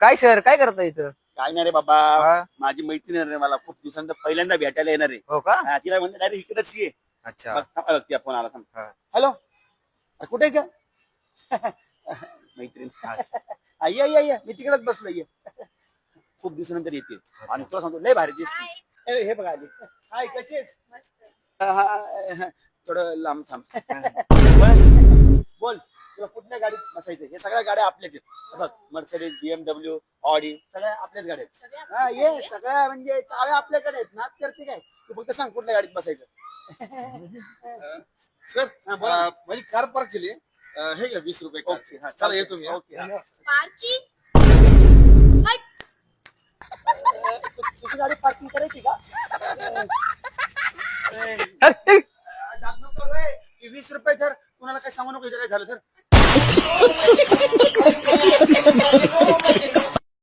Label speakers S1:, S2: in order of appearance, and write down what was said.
S1: काय सर काय करता इथं?
S2: काय नाही रे बाबा.
S1: हा?
S2: माझी मैत्रीण आहे रे, मला खूप दिवसांत पहिल्यांदा भेटायला येणार आहे.
S1: हो का?
S2: तिला म्हणलं डायरेक्ट इकडेच ये.
S1: अच्छा.
S2: बघ फोन आला.
S1: हा.
S2: हॅलो, कुठे आहे का? मैत्रीण. ये ये ये, मी तिकडेच बसलो. ये, खूप दिवसानंतर येते आणि तुला सांगतो लय भारी दिसते. हे बघा आली. हाय, कशी आहेस? थोडं लांब थांब. बोल, तुला कुठल्या गाडीत बसायचं? हे सगळ्या गाड्या आपल्याच आहेत बघ. मर्सिडीज, BMW, ऑडी सगळ्या आपल्याच गाड्या आहेत. हा ये, सगळ्या म्हणजे चाव्या आपल्याकडे आहेत. नाच करते काय? तू फक्त सांग कुठल्या गाडीत बसायचं.
S3: सर
S2: हा, बोला.
S3: माझी कार पार्क केली. हे घ्या 20 रुपये कार.
S2: ओके, हा,
S3: चला येतो मी.
S2: ओके, हा.
S4: पार्किंग
S2: तुझी गाडी पार्किंग करायची का?
S1: अरे,
S2: डाग नको रे. 20 रुपये तर कुणाला काही सांगू नको. इथे काय झालं तर